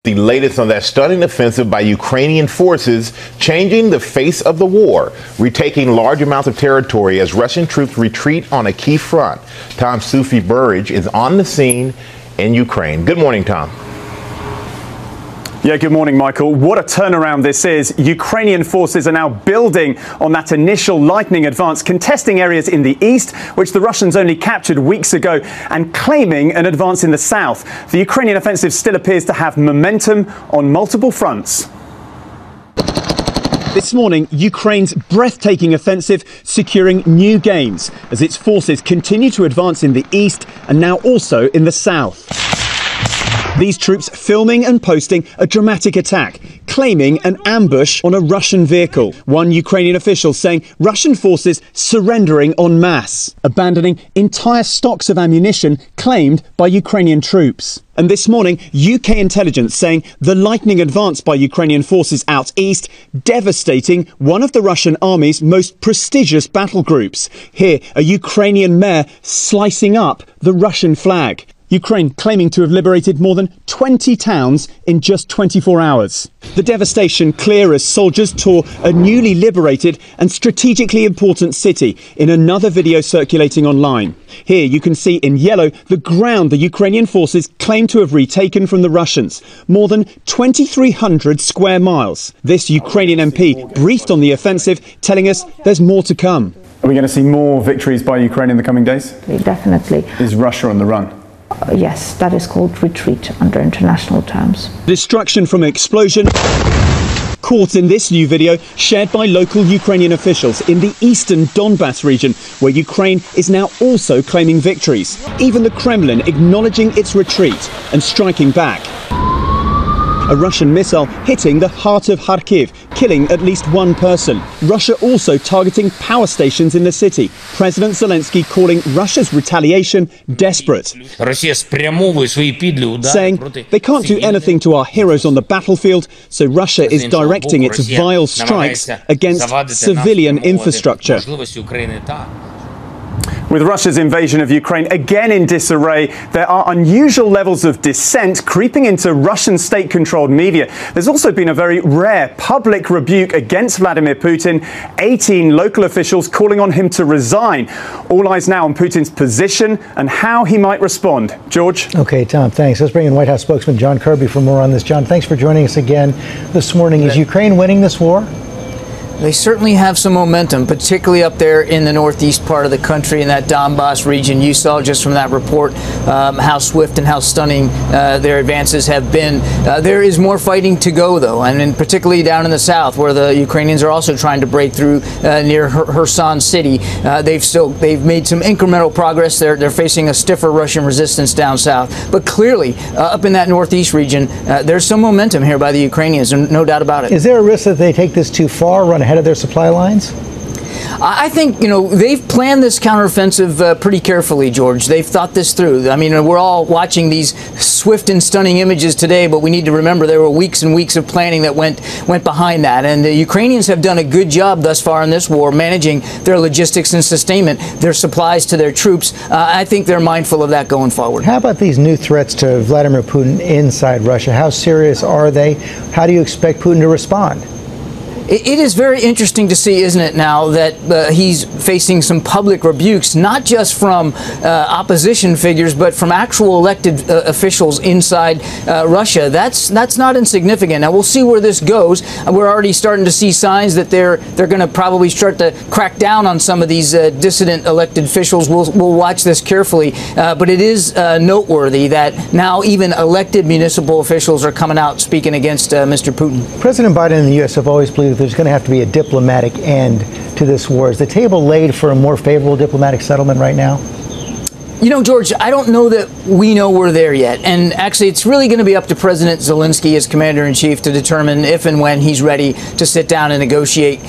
The latest on that stunning offensive by Ukrainian forces, changing the face of the war, retaking large amounts of territory as Russian troops retreat on a key front. Tom Sufi Burridge is on the scene in Ukraine. Good morning, Tom. Yeah, good morning, Michael. What a turnaround this is. Ukrainian forces are now building on that initial lightning advance, contesting areas in the east, which the Russians only captured weeks ago, and claiming an advance in the south. The Ukrainian offensive still appears to have momentum on multiple fronts. This morning, Ukraine's breathtaking offensive securing new gains as its forces continue to advance in the east and now also in the south. These troops filming and posting a dramatic attack, claiming an ambush on a Russian vehicle. One Ukrainian official saying Russian forces surrendering en masse, abandoning entire stocks of ammunition claimed by Ukrainian troops. And this morning, UK intelligence saying the lightning advance by Ukrainian forces out east, devastating one of the Russian army's most prestigious battle groups. Here, a Ukrainian mayor slicing up the Russian flag. Ukraine claiming to have liberated more than 20 towns in just 24 hours. The devastation clear as soldiers tore a newly liberated and strategically important city in another video circulating online. Here you can see in yellow the ground the Ukrainian forces claim to have retaken from the Russians, more than 2,300 square miles. This Ukrainian MP briefed on the offensive, telling us there's more to come. Are we going to see more victories by Ukraine in the coming days? Definitely. Is Russia on the run? Yes, that is called retreat under international terms. Destruction from explosion caught in this new video shared by local Ukrainian officials in the eastern Donbass region, where Ukraine is now also claiming victories. Even the Kremlin acknowledging its retreat and striking back. A Russian missile hitting the heart of Kharkiv, killing at least one person. Russia also targeting power stations in the city. President Zelensky calling Russia's retaliation desperate, saying they can't do anything to our heroes on the battlefield, so Russia is directing its vile strikes against civilian infrastructure. With Russia's invasion of Ukraine again in disarray, there are unusual levels of dissent creeping into Russian state-controlled media. There's also been a very rare public rebuke against Vladimir Putin, 18 local officials calling on him to resign. All eyes now on Putin's position and how he might respond. George? Okay, Tom, thanks. Let's bring in White House spokesman John Kirby for more on this. John, thanks for joining us again this morning. Is Ukraine winning this war? They certainly have some momentum, particularly up there in the northeast part of the country, in that Donbass region. You saw just from that report how swift and how stunning their advances have been. There is more fighting to go, though, and particularly down in the south, where the Ukrainians are also trying to break through near Kherson City. They've made some incremental progress. They're facing a stiffer Russian resistance down south. But clearly, up in that northeast region, there's some momentum here by the Ukrainians, no doubt about it. Is there a risk that they take this too far, run ahead of their supply lines? I think, they've planned this counteroffensive pretty carefully, George. They've thought this through. I mean, we're all watching these swift and stunning images today, but we need to remember there were weeks and weeks of planning that went behind that. And the Ukrainians have done a good job thus far in this war managing their logistics and sustainment, their supplies to their troops. I think they're mindful of that going forward. How about these new threats to Vladimir Putin inside Russia? How serious are they? How do you expect Putin to respond? It is very interesting to see, isn't it, now that he's facing some public rebukes, not just from opposition figures, but from actual elected officials inside Russia. That's not insignificant. Now, we'll see where this goes. We're already starting to see signs that they're going to probably start to crack down on some of these dissident elected officials. We'll watch this carefully. But it is noteworthy that now even elected municipal officials are coming out speaking against Mr. Putin. President Biden and the U.S. have always believed there's going to have to be a diplomatic end to this war. Is the table laid for a more favorable diplomatic settlement right now? George, I don't know that we know we're there yet. And actually, it's really going to be up to President Zelensky as commander-in-chief to determine if and when he's ready to sit down and negotiate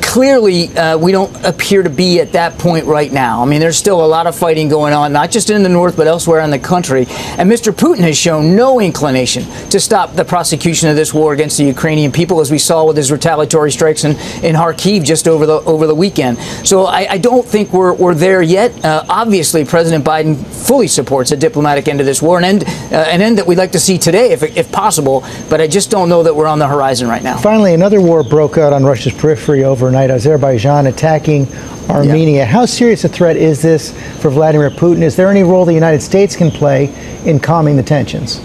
clearly, we don't appear to be at that point right now. I mean, there's still a lot of fighting going on, not just in the north, but elsewhere in the country. And Mr. Putin has shown no inclination to stop the prosecution of this war against the Ukrainian people, as we saw with his retaliatory strikes in Kharkiv just over the weekend. So I don't think we're there yet. Obviously, President Biden fully supports a diplomatic end to this war, an end that we'd like to see today, if possible. But I just don't know that we're on the horizon right now. Finally, another war broke out on Russia's periphery overnight. Azerbaijan attacking Armenia. Yeah. How serious a threat is this for Vladimir Putin? Is there any role the United States can play in calming the tensions?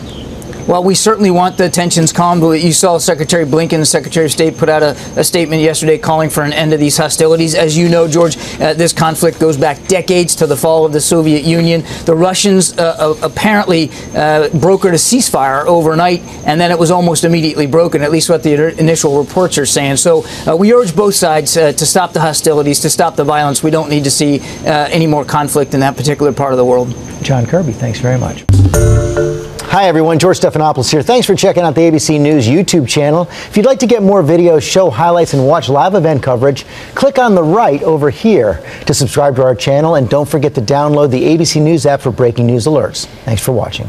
Well, we certainly want the tensions calmed. You saw Secretary Blinken, the Secretary of State, put out a statement yesterday calling for an end to these hostilities. As you know, George, this conflict goes back decades to the fall of the Soviet Union. The Russians apparently brokered a ceasefire overnight, and then it was almost immediately broken, at least what the initial reports are saying. So we urge both sides to stop the hostilities, to stop the violence. We don't need to see any more conflict in that particular part of the world. John Kirby, thanks very much. Hi, everyone. George Stephanopoulos here. Thanks for checking out the ABC News YouTube channel. If you'd like to get more videos, show highlights, and watch live event coverage, click on the right over here to subscribe to our channel. And don't forget to download the ABC News app for breaking news alerts. Thanks for watching.